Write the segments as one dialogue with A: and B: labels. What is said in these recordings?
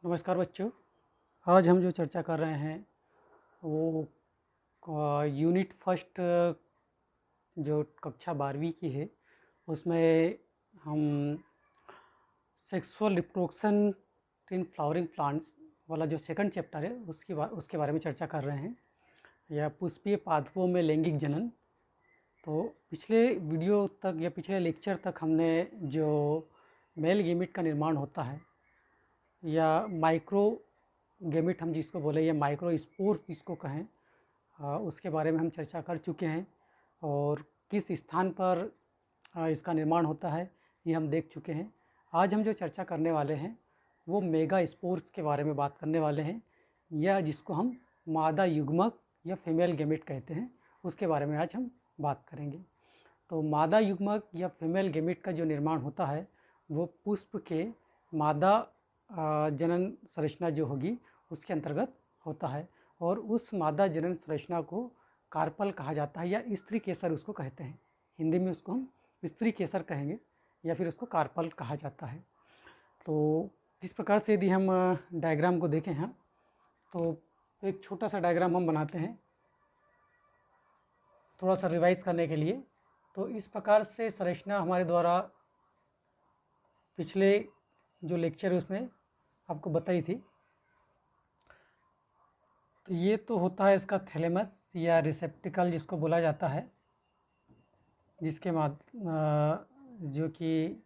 A: नमस्कार बच्चों। आज हम जो चर्चा कर रहे हैं वो यूनिट फर्स्ट जो कक्षा 12वीं की है उसमें हम sexual reproduction in flowering plants वाला जो सेकंड चैप्टर है उसके बारे में चर्चा कर रहे हैं, या पुष्पीय पादपों में लैंगिक जनन। तो पिछले वीडियो तक या पिछले लेक्चर तक हमने जो मेल गेमिट का निर्माण होता है या माइक्रो गेमिट हम जिसको बोले या माइक्रो स्पोर्स जिसको कहें, उसके बारे में हम चर्चा कर चुके हैं और किस स्थान पर इसका निर्माण होता है ये हम देख चुके हैं। आज हम जो चर्चा करने वाले हैं वो मेगा स्पोर्स के बारे में बात करने वाले हैं, या जिसको हम मादा युग्मक या फीमेल गेमिट कहते हैं, उसके बारे में आज हम बात करेंगे। तो मादा युग्मक या फीमेल गेमिट का जो निर्माण होता है वो पुष्प के मादा जनन संरचना जो होगी उसके अंतर्गत होता है, और उस मादा जनन संरचना को कार्पल कहा जाता है या स्त्री केसर उसको कहते हैं। हिंदी में उसको हम स्त्री केसर कहेंगे या फिर उसको कार्पल कहा जाता है। तो इस प्रकार से यदि हम डायग्राम को देखें हम, तो एक छोटा सा डायग्राम हम बनाते हैं थोड़ा सा रिवाइज करने के लिए। तो इस प्रकार से संरचना हमारे द्वारा पिछले जो लेक्चर है उसमें आपको बताई थी। तो ये तो होता है इसका थैलेमस या रिसेप्टिकल जिसको बोला जाता है, जिसके जो कि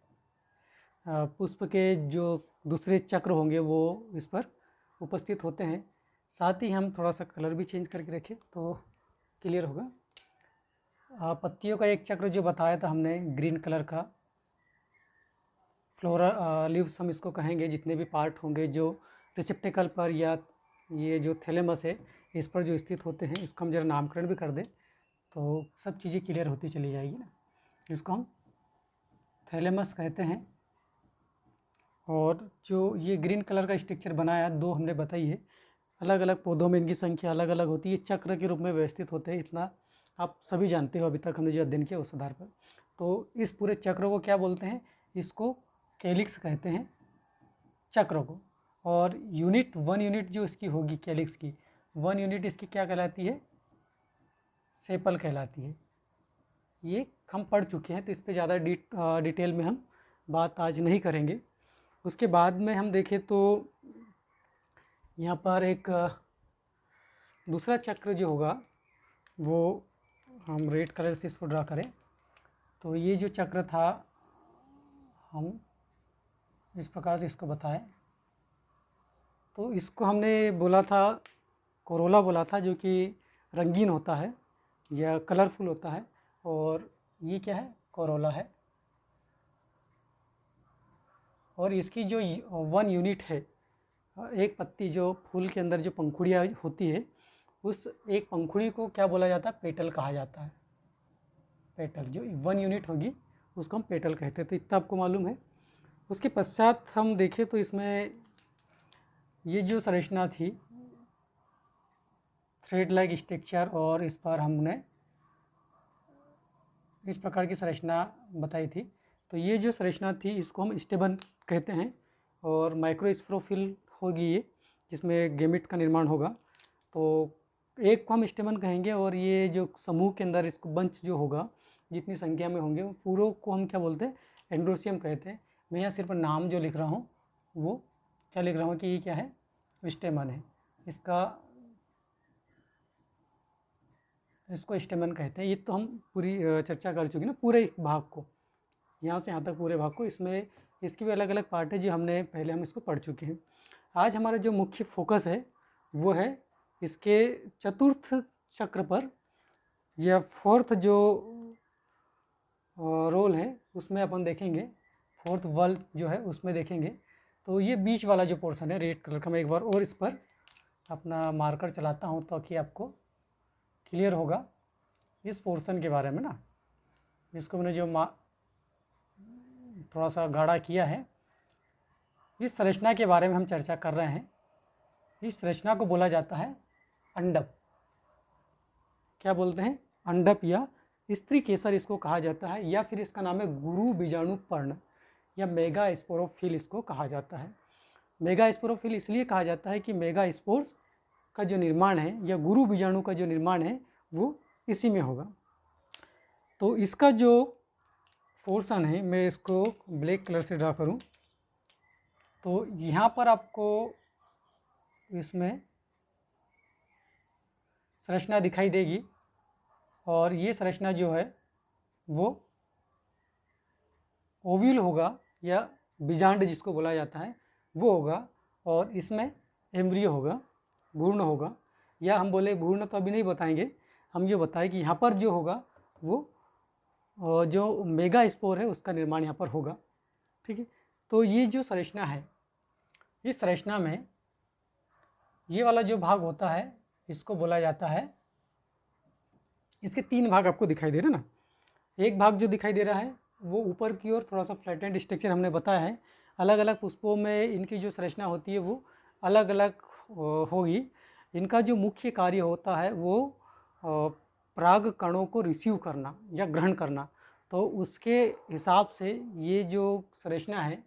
A: पुष्प के जो दूसरे चक्र होंगे वो इस पर उपस्थित होते हैं। साथ ही हम थोड़ा सा कलर भी चेंज करके रखें तो क्लियर होगा। पत्तियों का एक चक्र जो बताया था हमने ग्रीन कलर का, फ्लोरा लीव्स हम इसको कहेंगे, जितने भी पार्ट होंगे जो रिसेप्टिकल पर या ये जो थैलेमस है इस पर जो स्थित होते हैं, इसको हम जरा नामकरण भी कर दें तो सब चीज़ें क्लियर होती चली जाएगी ना। इसको हम थैलेमस कहते हैं। और जो ये ग्रीन कलर का स्ट्रक्चर बनाया, दो हमने बताई है, अलग अलग पौधों में इनकी संख्या अलग अलग होती है, चक्र के रूप में व्यवस्थित होते हैं, इतना आप सभी जानते हो अभी तक हमने जो अध्ययन किया उस आधार पर। तो इस पूरे चक्र को क्या बोलते हैं, इसको कैलिक्स कहते हैं चक्र को। और यूनिट 1 यूनिट जो इसकी होगी कैलिक्स की, 1 यूनिट इसकी क्या कहलाती है, सेपल कहलाती है। ये हम पढ़ चुके हैं तो इस पर ज़्यादा डिटेल में हम बात आज नहीं करेंगे। उसके बाद में हम देखें तो यहाँ पर एक दूसरा चक्र जो होगा वो हम रेड कलर से इसको ड्रा करें। तो ये जो चक्र था हम इस प्रकार से इसको बताएं, तो इसको हमने बोला था कोरोला बोला था, जो कि रंगीन होता है या कलरफुल होता है, और ये क्या है, कोरोला है। और इसकी जो 1 यूनिट है, एक पत्ती जो फूल के अंदर जो पंखुड़ियाँ होती है, उस एक पंखुड़ी को क्या बोला जाता है, पेटल कहा जाता है। पेटल जो 1 यूनिट होगी उसको हम पेटल कहते हैं। तो इतना आपको मालूम है। उसके पश्चात हम देखें तो इसमें ये जो संरचना थी थ्रेड लाइक स्ट्रक्चर, और इस पर हमने इस प्रकार की संरचना बताई थी। तो ये जो संरचना थी इसको हम स्टेबन कहते हैं, और माइक्रोस्पोरोफिल होगी ये, जिसमें गेमिट का निर्माण होगा। तो एक को हम स्टेमन कहेंगे, और ये जो समूह के अंदर इसको बंच जो होगा जितनी संख्या में होंगे वो पूरों को हम क्या बोलते हैं, एंड्रोसियम कहते हैं। मैं यहाँ सिर्फ नाम जो लिख रहा हूँ वो क्या लिख रहा हूँ कि ये क्या है, स्टेमन है। इसको स्टेमन कहते हैं। ये तो हम पूरी चर्चा कर चुके ना, पूरे भाग को, यहाँ से यहाँ तक पूरे भाग को। इसमें इसकी भी अलग अलग पार्ट है जो हमने पहले हम इसको पढ़ चुके हैं। आज हमारा जो मुख्य फोकस है वो है इसके चतुर्थ चक्र पर, या फोर्थ जो रोल है उसमें अपन देखेंगे, फोर्थ वर्ल्ड जो है उसमें देखेंगे। तो ये बीच वाला जो पोर्शन है रेड कलर का, मैं एक बार और इस पर अपना मार्कर चलाता हूँ ताकि आपको क्लियर होगा इस पोर्शन के बारे में ना। इसको मैंने जो थोड़ा सा गाढ़ा किया है, इस संरचना के बारे में हम चर्चा कर रहे हैं। इस संरचना को बोला जाता है अंडप। क्या बोलते हैं, अंडप या स्त्री केसर इसको कहा जाता है, या फिर इसका नाम है गुरु बीजाणु पर्ण या मेगा स्पोरोफिल इसको कहा जाता है। मेगा स्पोरोफिल इसलिए कहा जाता है कि मेगा स्पोर्स का जो निर्माण है या गुरु बीजाणु का जो निर्माण है वो इसी में होगा। तो इसका जो पोर्शन है, मैं इसको ब्लैक कलर से ड्रा करूं, तो यहाँ पर आपको इसमें संरचना दिखाई देगी और ये संरचना जो है वो ओव्यूल होगा या बीजांड जिसको बोला जाता है वो होगा, और इसमें एम्ब्रियो होगा, भ्रूण होगा, या हम बोले भ्रूण तो अभी नहीं बताएंगे, हम ये बताएं कि यहाँ पर जो होगा वो जो मेगा स्पोर है उसका निर्माण यहाँ पर होगा। ठीक है, तो ये जो संरचना है, इस संरचना में ये वाला जो भाग होता है इसको बोला जाता है, इसके 3 भाग आपको दिखाई दे रहे हैं ना। एक भाग जो दिखाई दे रहा है वो ऊपर की ओर थोड़ा सा फ्लैटेंड स्ट्रक्चर हमने बताया है। अलग अलग पुष्पों में इनकी जो संरचना होती है वो अलग अलग होगी। इनका जो मुख्य कार्य होता है वो पराग कणों को रिसीव करना या ग्रहण करना। तो उसके हिसाब से ये जो संरचना है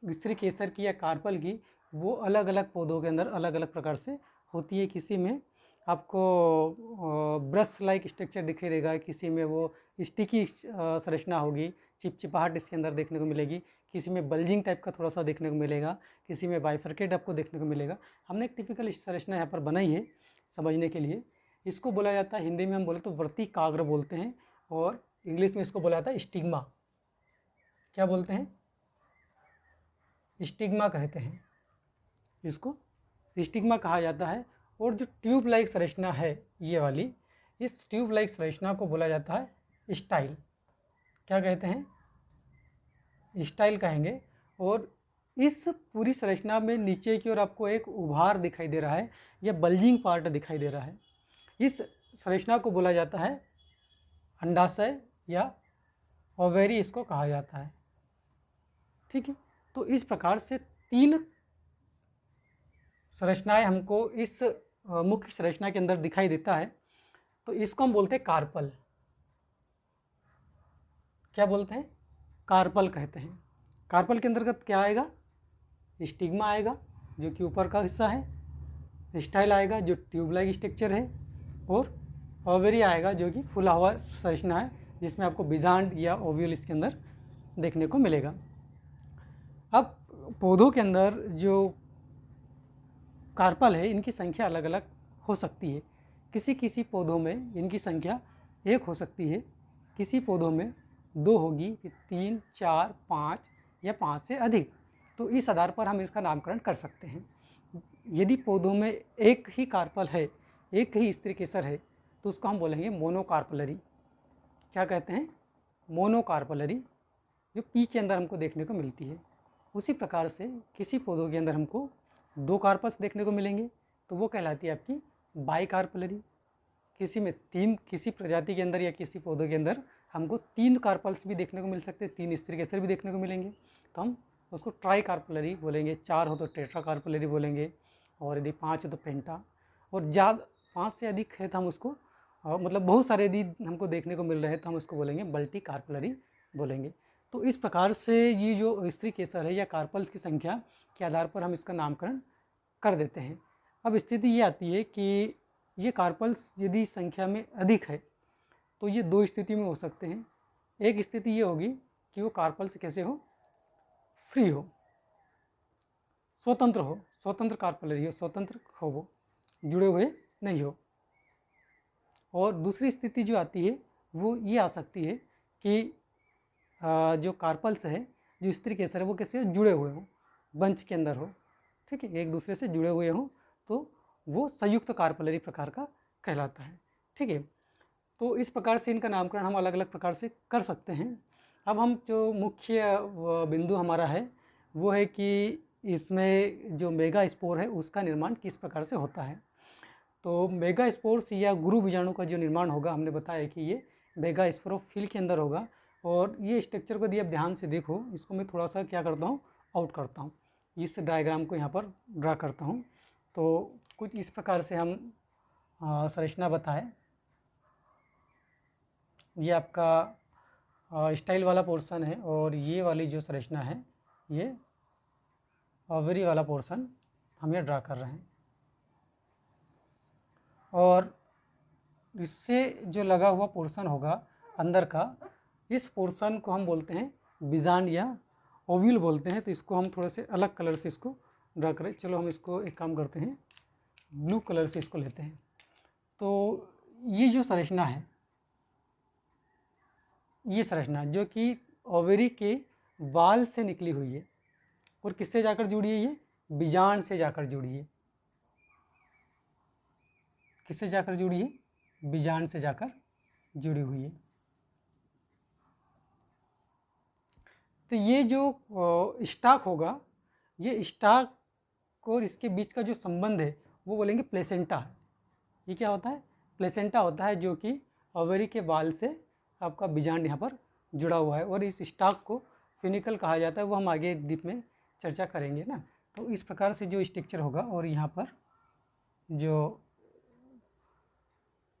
A: स्त्री केसर की या कार्पल की, वो अलग अलग पौधों के अंदर अलग अलग प्रकार से होती है। किसी में आपको ब्रश लाइक स्ट्रक्चर दिखाई देगा, किसी में वो स्टिकी संरचना होगी, चिपचिपाहट इसके अंदर देखने को मिलेगी, किसी में बल्जिंग टाइप का थोड़ा सा देखने को मिलेगा, किसी में बाइफरकेट आपको देखने को मिलेगा। हमने एक टिपिकल संरचना यहाँ पर बनाई है समझने के लिए। इसको बोला जाता है, हिंदी में हम बोले तो वर्तिकाग्र बोलते हैं, और इंग्लिश में इसको बोला जाता है स्टिग्मा। क्या बोलते हैं? स्टिग्मा कहते हैं इसको, स्टिग्मा कहा जाता है। और जो ट्यूब लाइक संरचना है ये वाली, इस ट्यूब लाइक संरचना को बोला जाता है स्टाइल। क्या कहते हैं? स्टाइल कहेंगे। और इस पूरी संरचना में नीचे की ओर आपको एक उभार दिखाई दे रहा है या बल्जिंग पार्ट दिखाई दे रहा है। इस संरचना को बोला जाता है अंडाशय या ओवेरी इसको कहा जाता है। ठीक है, तो इस प्रकार से 3 संरचनाएं हमको इस मुख्य संरचना के अंदर दिखाई देता है। तो इसको हम बोलते हैं कार्पल। क्या बोलते हैं? कार्पल कहते हैं। कार्पल के अंतर्गत क्या आएगा? स्टिग्मा आएगा जो कि ऊपर का हिस्सा है, स्टाइल आएगा जो ट्यूब लाइक स्ट्रक्चर है, और ओवेरी आएगा जो कि फुला हुआ संरचना है जिसमें आपको बीजांड या ओव्यूल इसके अंदर देखने को मिलेगा। अब पौधों के अंदर जो कार्पल है इनकी संख्या अलग अलग हो सकती है। किसी किसी पौधों में इनकी संख्या 1 हो सकती है, किसी पौधों में 2 होगी, 3, 4, 5 या 5 से अधिक। तो इस आधार पर हम इसका नामकरण कर सकते हैं। यदि पौधों में एक ही कार्पल है, एक ही स्त्री केसर है, तो उसको हम बोलेंगे मोनोकार्पलरी। क्या कहते हैं? मोनोकार्पलरी, जो पी के अंदर हमको देखने को मिलती है। उसी प्रकार से किसी पौधों के अंदर हमको 2 कार्पल्स देखने को मिलेंगे तो वो कहलाती है आपकी बाइकार्पलरी। किसी में 3, किसी प्रजाति के अंदर या किसी पौधे के अंदर हमको 3 कार्पल्स भी देखने को मिल सकते हैं, 3 स्त्री केसर भी देखने को मिलेंगे, तो हम उसको ट्राई कार्पलरी बोलेंगे। 4 हो तो टेट्रा कार्पलरी बोलेंगे, और यदि 5 हो तो पेंटा, और ज़्यादा 5 से अधिक है तो हम उसको मतलब बहुत सारे यदि हमको देखने को मिल रहे हैं तो हम उसको बोलेंगे मल्टी कार्पलरी बोलेंगे। तो इस प्रकार से ये जो स्त्री केसर है या कार्पल्स की संख्या के आधार पर हम इसका नामकरण कर देते हैं। अब स्थिति ये आती है कि ये कार्पल्स यदि संख्या में अधिक है तो ये 2 स्थिति में हो सकते हैं। एक स्थिति ये होगी कि वो कार्पल्स कैसे हो? फ्री हो, स्वतंत्र हो, स्वतंत्र कार्पलरी हो, स्वतंत्र हो, वो जुड़े हुए नहीं हो। और दूसरी स्थिति जो आती है वो ये आ सकती है कि जो कार्पल्स है, जो स्त्री केसर है, वो कैसे जुड़े हुए हों, बंच के अंदर हो। ठीक है, एक दूसरे से जुड़े हुए हों तो वो संयुक्त कार्पलरी प्रकार का कहलाता है। ठीक है, तो इस प्रकार से इनका नामकरण हम अलग अलग प्रकार से कर सकते हैं। अब हम जो मुख्य बिंदु हमारा है वो है कि इसमें जो मेगा स्पोर है उसका निर्माण किस प्रकार से होता है। तो मेगा स्पोर्स या गुरु बीजाणु का जो निर्माण होगा, हमने बताया कि ये मेगा स्पोरोफिल के अंदर होगा। और ये स्ट्रक्चर को यदि आप ध्यान से देखो, इसको मैं थोड़ा सा क्या करता हूँ, आउट करता हूँ, इस डायग्राम को यहाँ पर ड्रा करता हूँ। तो कुछ इस प्रकार से हम संरचना बताएं। ये आपका स्टाइल वाला पोर्शन है, और ये वाली जो संरचना है ये ओवरी वाला पोर्शन हम ये ड्रा कर रहे हैं, और इससे जो लगा हुआ पोर्शन होगा अंदर का, इस पोर्शन को हम बोलते हैं बीजांड या ओव्यूल बोलते हैं। तो इसको हम थोड़े से अलग कलर से इसको ड्रा करें। चलो हम इसको एक काम करते हैं, ब्लू कलर से इसको लेते हैं। तो ये जो संरचना है, ये संरचना जो कि ओवेरी के वाल से निकली हुई है, और किससे जाकर जुड़ी है, ये बीजांड से जाकर जुड़ी है। किससे जाकर जुड़ी है, बीजांड से जाकर जुड़ी हुई है। तो ये जो स्टाक होगा, ये स्टाक और इसके बीच का जो संबंध है वो बोलेंगे प्लेसेंटा है। ये क्या होता है, प्लेसेंटा होता है, जो कि ओवरी के बाल से आपका बीजांड यहाँ पर जुड़ा हुआ है, और इस स्टाक को फिनिकल कहा जाता है। वो हम आगे डीप में चर्चा करेंगे ना। तो इस प्रकार से जो स्ट्रक्चर होगा, और यहाँ पर जो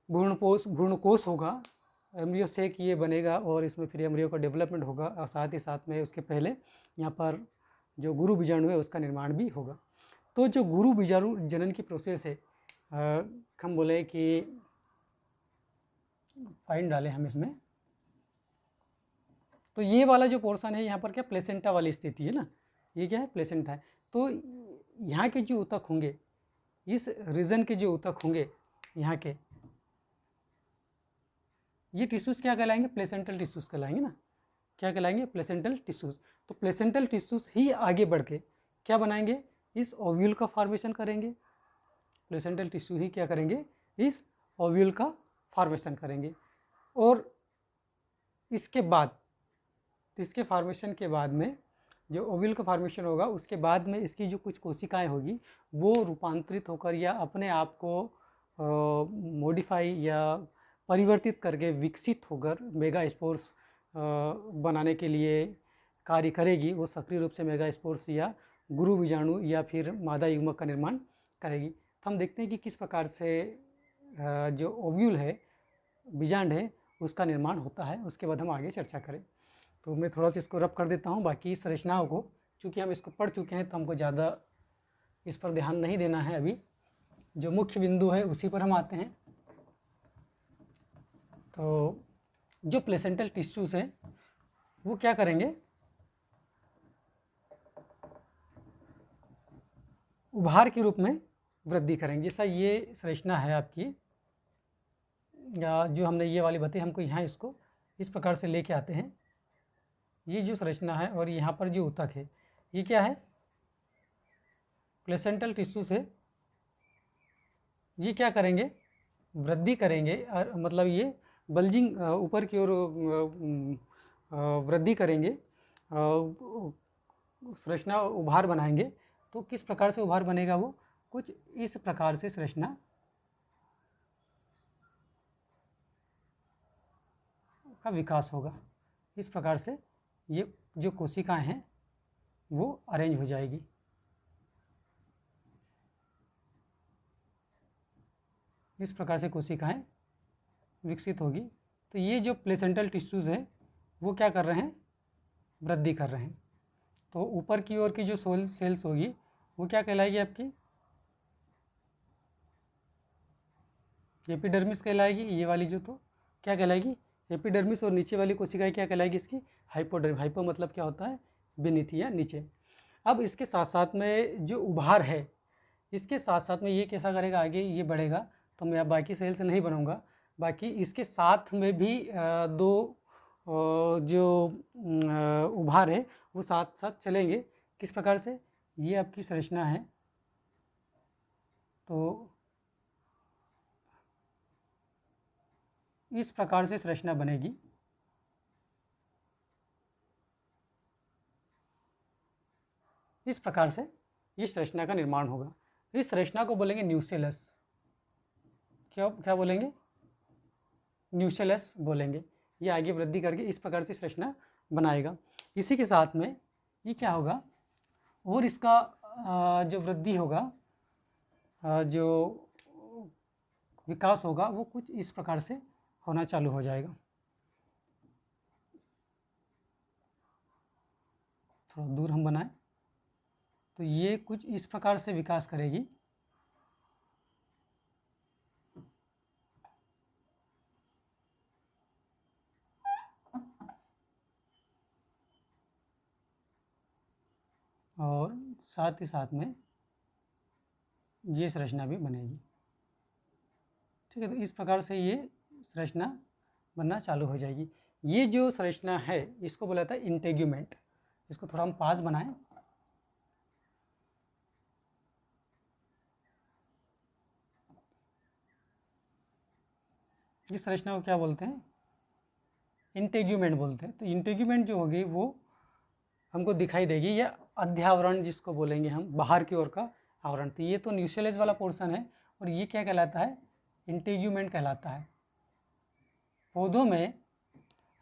A: भ्रूणकोश होगा, एम्ब्रियो से कि ये बनेगा, और इसमें फिर एम्ब्रियो का डेवलपमेंट होगा, और साथ ही साथ में उसके पहले यहाँ पर जो गुरु बीजाणु है उसका निर्माण भी होगा। तो जो गुरु बीजाणु जनन की प्रोसेस है, हम बोले कि फाइन डालें हम इसमें, तो ये वाला जो पोर्शन है यहाँ पर क्या प्लेसेंटा वाली स्थिति है ना, ये क्या है, प्लेसेंटा है। तो यहाँ के जो ऊतक होंगे, इस रीजन के जो ऊतक होंगे यहाँ के, ये टिश्यूज़ क्या कहलाएंगे, प्लेसेंटल टिश्यूज़ कहलाएंगे ना। क्या कहलाएंगे, प्लेसेंटल टिश्यूज़। तो प्लेसेंटल टिश्यूज़ ही आगे बढ़ के क्या बनाएंगे, इस ओव्यूल का फॉर्मेशन करेंगे। प्लेसेंटल टिश्यू ही क्या करेंगे, इस ओव्यूल का फॉर्मेशन करेंगे। और इसके बाद, इसके फॉर्मेशन के बाद में जो ओव्यूल का फॉर्मेशन होगा, उसके बाद में इसकी जो कुछ कोशिकाएं होगी वो रूपांतरित होकर या अपने आप को मॉडिफाई या परिवर्तित करके विकसित होकर मेगास्पोर्स बनाने के लिए कार्य करेगी। वो सक्रिय रूप से मेगास्पोर्स या गुरु बीजाणु या फिर मादा युग्मक का निर्माण करेगी। तो हम देखते हैं कि किस प्रकार से जो ओव्यूल है, बीजांड है, उसका निर्माण होता है। उसके बाद हम आगे चर्चा करें। तो मैं थोड़ा सा इसको रब कर देता हूँ। बाकी संरचनाओं को चूँकि हम इसको पढ़ चुके हैं तो हमको ज़्यादा इस पर ध्यान नहीं देना है। अभी जो मुख्य बिंदु है उसी पर हम आते हैं। तो जो प्लेसेंटल टिश्यूज़ हैं वो क्या करेंगे, उभार के रूप में वृद्धि करेंगे। जैसा ये संरचना है आपकी, या जो हमने ये वाली बताई, हमको यहाँ इसको इस प्रकार से लेके आते हैं। ये जो संरचना है और यहाँ पर जो ऊतक है, ये क्या है, प्लेसेंटल टिश्यू से ये क्या करेंगे, वृद्धि करेंगे। और मतलब ये बल्जिंग ऊपर की ओर वृद्धि करेंगे, संरचना उभार बनाएंगे। तो किस प्रकार से उभार बनेगा, वो कुछ इस प्रकार से संरचना का विकास होगा। इस प्रकार से ये जो कोशिकाएं हैं वो अरेंज हो जाएगी। इस प्रकार से कोशिकाएं विकसित होगी। तो ये जो प्लेसेंटल टिश्यूज़ हैं वो क्या कर रहे हैं, वृद्धि कर रहे हैं। तो ऊपर की ओर की जो सेल्स होगी वो क्या कहलाएगी, आपकी एपिडर्मिस कहलाएगी। ये वाली जो तो क्या कहलाएगी, एपिडर्मिस। और नीचे वाली कोशिकाएं क्या कहलाएगी, इसकी हाइपोडर्मिस। हाइपो मतलब क्या होता है, बेनीथ या नीचे। अब इसके साथ साथ में जो उभार है, इसके साथ साथ में ये कैसा करेगा, आगे ये बढ़ेगा। तो मैं बाकी सेल से नहीं बनाऊंगा। बाकी इसके साथ में भी दो जो उभार है वो साथ साथ चलेंगे। किस प्रकार से, ये आपकी संरचना है। तो इस प्रकार से संरचना बनेगी। इस प्रकार से इस संरचना का निर्माण होगा। इस संरचना को बोलेंगे न्यूसेलस। क्या बोलेंगे, न्यूसेलस बोलेंगे। ये आगे वृद्धि करके इस प्रकार से संरचना बनाएगा। इसी के साथ में ये क्या होगा, और इसका जो वृद्धि होगा, जो विकास होगा, वो कुछ इस प्रकार से होना चालू हो जाएगा। थोड़ा दूर हम बनाएं। तो ये कुछ इस प्रकार से विकास करेगी। और साथ ही साथ में ये संरचना भी बनेगी। ठीक है, तो इस प्रकार से ये संरचना बनना चालू हो जाएगी। ये जो संरचना है इसको बोला जाता है इंटेग्यूमेंट। इसको थोड़ा हम पास बनाएं। इस संरचना को क्या बोलते हैं? इंटेग्यूमेंट बोलते हैं। तो इंटेग्यूमेंट जो होगी वो हमको दिखाई देगी, या अध्यावरण जिसको बोलेंगे हम, बाहर की ओर का आवरण। तो ये तो न्यूक्लियस वाला पोर्शन है, और ये क्या कहलाता है? इंटेग्यूमेंट कहलाता है। पौधों में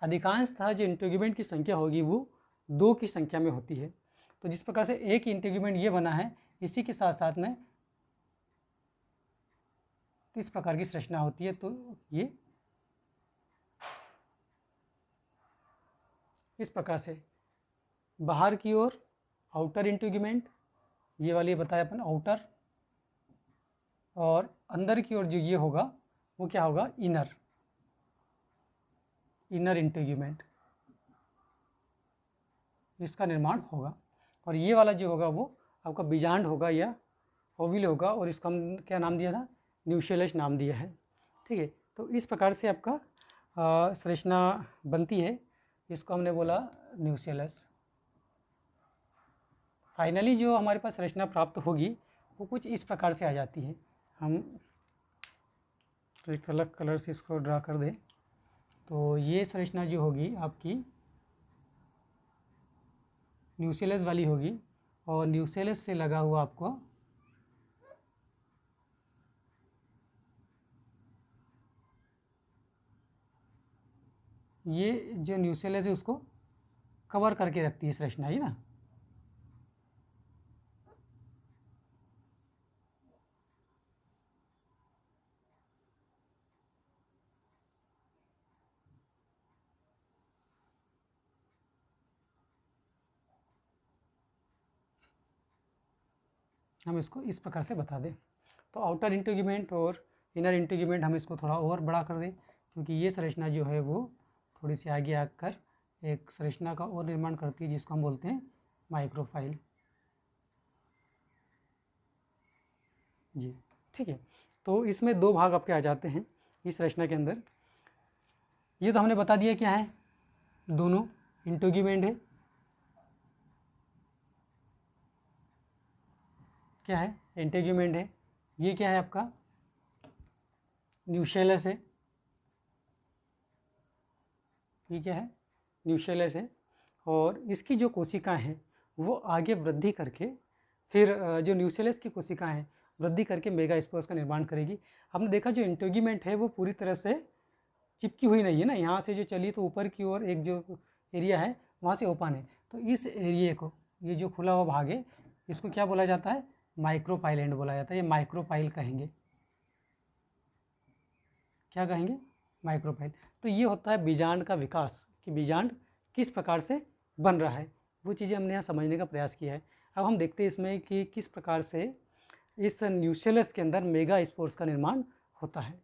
A: अधिकांशतः जो इंटेग्यूमेंट की संख्या होगी वो 2 की संख्या में होती है। तो जिस प्रकार से एक इंटेग्यूमेंट ये बना है, इसी के साथ साथ में इस प्रकार की संरचना होती है। तो ये इस प्रकार से बाहर की ओर आउटर इंटेग्यूमेंट, ये वाली बताया अपन आउटर, और अंदर की ओर जो ये होगा वो क्या होगा? इनर इंटेग्यूमेंट, इसका निर्माण होगा। और ये वाला जो होगा वो आपका बीजांड होगा या ओविल होगा, और इसका हम क्या नाम दिया था? न्यूक्लियस नाम दिया है। ठीक है, तो इस प्रकार से आपका संरचना बनती है। इसको हमने बोला न्यूक्लियस। फाइनली जो हमारे पास संरचना प्राप्त होगी वो कुछ इस प्रकार से आ जाती है। हम एक अलग कलर से इसको ड्रा कर दें तो ये संरचना जो होगी आपकी न्यूक्लियस वाली होगी, और न्यूक्लियस से लगा हुआ आपको ये जो न्यूक्लियस है उसको कवर करके रखती है संरचना, ही ना। हम इसको इस प्रकार से बता दें। तो आउटर इंटेग्यूमेंट और इनर इंटेग्यूमेंट हम इसको थोड़ा और बड़ा कर दें, क्योंकि ये संरचना जो है वो थोड़ी सी आगे आकर एक संरचना का और निर्माण करती है जिसको हम बोलते हैं माइक्रोफाइल। जी ठीक है, तो इसमें 2 भाग आपके आ जाते हैं इस संरचना के अंदर। ये तो हमने बता दिया क्या है, दोनों इंटेग्यूमेंट है, क्या है? इंटेग्यूमेंट है। ये क्या है आपका? न्यूक्लियस है। ये क्या है? न्यूक्लियस है। और इसकी जो कोशिकाएं हैं वो आगे वृद्धि करके फिर जो न्यूक्लियस की कोशिकाएं हैं वृद्धि करके मेगास्पोर्स का निर्माण करेगी। हमने देखा जो इंटेग्यूमेंट है वो पूरी तरह से चिपकी हुई नहीं है ना, यहाँ से जो चली तो ऊपर की ओर एक जो एरिया है वहाँ से ओपन है। तो इस एरिए को, ये जो खुला हुआ भाग है, इसको क्या बोला जाता है? माइक्रोपाइल एंड बोला जाता है। ये माइक्रोपाइल कहेंगे। क्या कहेंगे? माइक्रोपाइल। तो ये होता है बीजांड का विकास, कि बीजांड किस प्रकार से बन रहा है, वो चीज़ें हमने यहाँ समझने का प्रयास किया है। अब हम देखते हैं इसमें कि किस प्रकार से इस न्यूक्लियस के अंदर मेगा स्पोर्स का निर्माण होता है।